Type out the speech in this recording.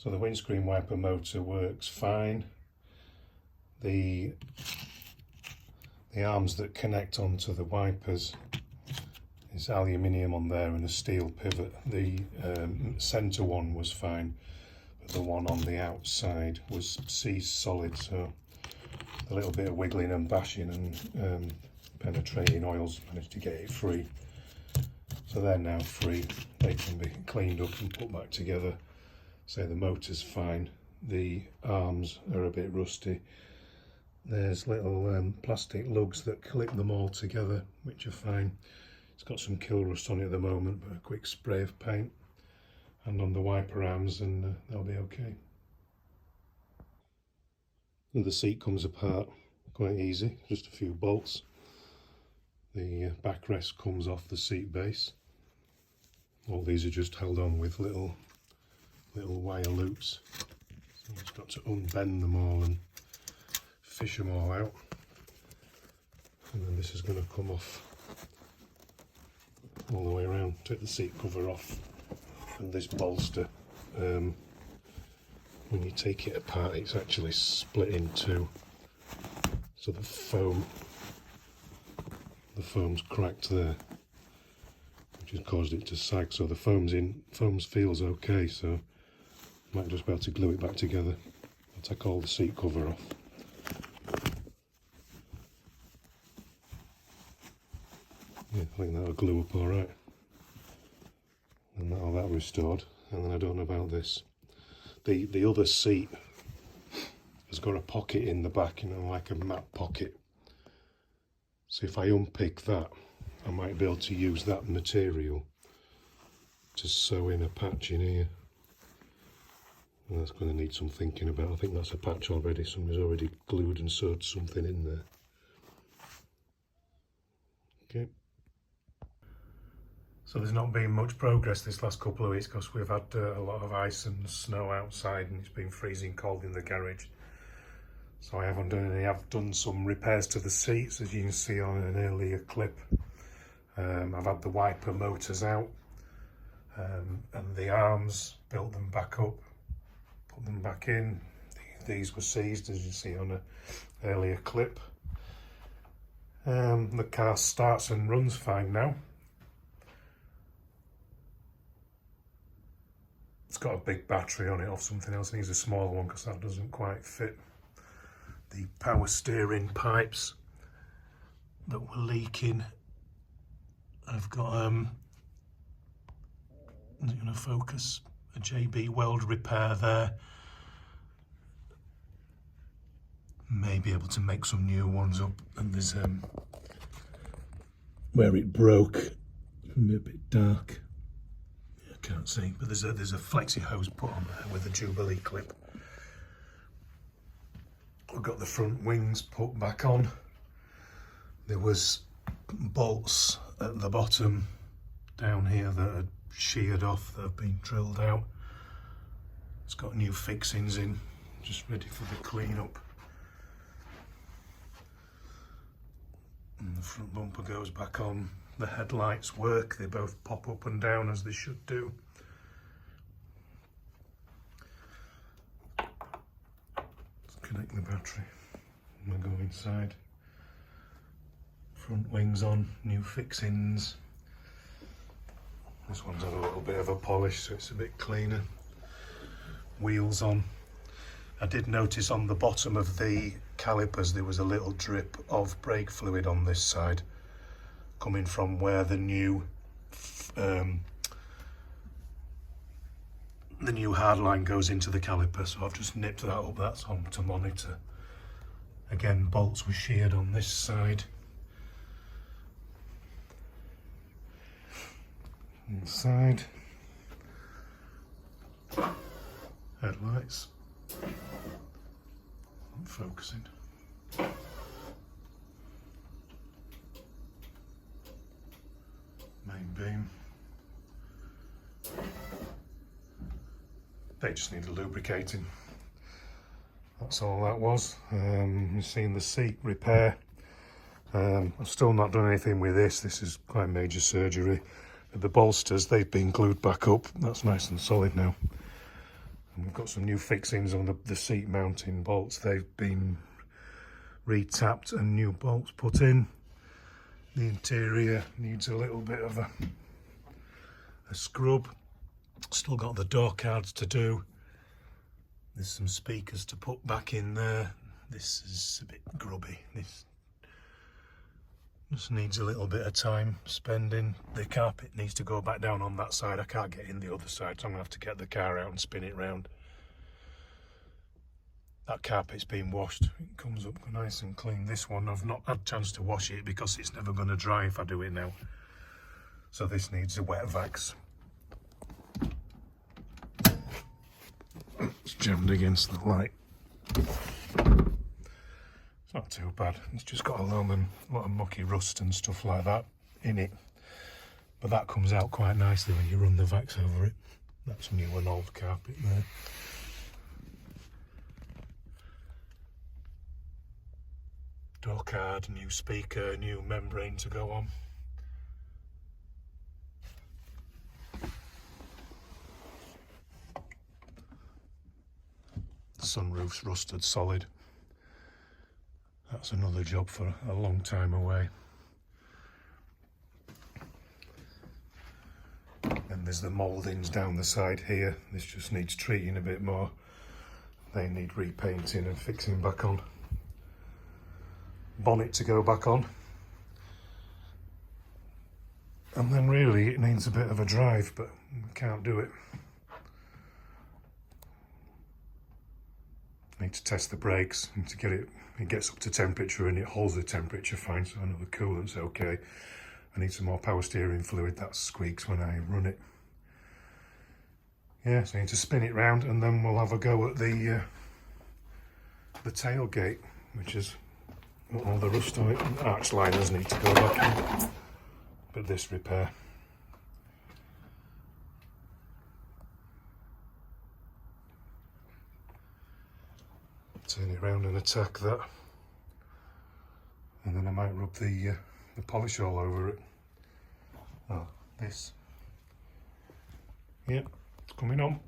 So the windscreen wiper motor works fine. The arms that connect onto the wipers is aluminium on there and a steel pivot. The centre one was fine, but the one on the outside was seized solid, so a little bit of wiggling and bashing and penetrating oils managed to get it free. So they're now free. They can be cleaned up and put back together. So the motor's fine. The arms are a bit rusty. There's little plastic lugs that clip them all together, which are fine. It's got some kill rust on it at the moment, but a quick spray of paint and on the wiper arms and they'll be okay. And the seat comes apart quite easy, just a few bolts. The backrest comes off the seat base. All these are just held on with little wire loops. So I've just got to unbend them all and fish them all out. And then this is going to come off all the way around. Take the seat cover off, and this bolster, when you take it apart, it's actually split in two. So the foam's cracked there, which has caused it to sag. So the foam feels okay, so I might just be able to glue it back together. I'll take all the seat cover off. Yeah, I think that'll glue up all right. And that'll that restored. And then I don't know about this. The other seat has got a pocket in the back, you know, like a map pocket. So if I unpick that, I might be able to use that material to sew in a patch in here. And that's going to need some thinking about. I think that's a patch already. Somebody's already glued and sewed something in there. Okay. So there's not been much progress this last couple of weeks because we've had a lot of ice and snow outside and it's been freezing cold in the garage. So I haven't done any. I've done some repairs to the seats, as you can see on an earlier clip. I've had the wiper motors out and the arms, built them back up, put them back in. These were seized, as you see on an earlier clip. The car starts and runs fine now. It's got a big battery on it off something else. It needs a smaller one because that doesn't quite fit. The power steering pipes that were leaking, I've got is it going to focus, a JB Weld repair there. May be able to make some new ones up. And there's where it broke, a bit dark. I can't see, but there's a flexi hose put on there with a Jubilee clip. I've got the front wings put back on. There was bolts at the bottom down here that had sheared off, that have been drilled out. It's got new fixings in, just ready for the clean up. And the front bumper goes back on. The headlights work, they both pop up and down as they should do. Let's connect the battery. I'm going to go inside. Front wings on, new fixings. This one's had a little bit of a polish, so it's a bit cleaner. Wheels on. I did notice on the bottom of the calipers there was a little drip of brake fluid on this side, coming from where the new hardline goes into the caliper. So I've just nipped that up. That's on to monitor. Again, bolts were sheared on this side. Inside. Headlights. Not focusing. Main beam. They just needed lubricating. That's all that was. You've seen the seat repair. I've still not done anything with this. This is quite major surgery. The bolsters, they've been glued back up. That's nice and solid now. I'm I've got some new fixings on the seat mounting bolts. They've been re-tapped and new bolts put in. The interior needs a little bit of a scrub. Still got the door cards to do. There's some speakers to put back in there. This is a bit grubby. This just needs a little bit of time spending. The carpet needs to go back down on that side. I can't get in the other side, so I'm going to have to get the car out and spin it round. That carpet's been washed. It comes up nice and clean. This one, I've not had a chance to wash it because it's never going to dry if I do it now. So this needs a wet vax. It's jammed against the light. It's not too bad. It's just got a lot of mucky rust and stuff like that in it. But that comes out quite nicely when you run the vax over it. That's new and old carpet there. Door card, new speaker, new membrane to go on. The sunroof's rusted solid. That's another job for a long time away. And there's the mouldings down the side here. This just needs treating a bit more. They need repainting and fixing back on. Bonnet to go back on. And then really it needs a bit of a drive, but I can't do it. Need to test the brakes and to get it gets up to temperature and it holds the temperature fine, so I know the coolant's okay. I need some more power steering fluid. That squeaks when I run it. Yeah, so I need to spin it round and then we'll have a go at the tailgate, which is all the rust on it. Arch liners need to go back in, but this repair. Turn it round and attack that, and then I might rub the polish all over it. Oh, this. Yep, it's coming on.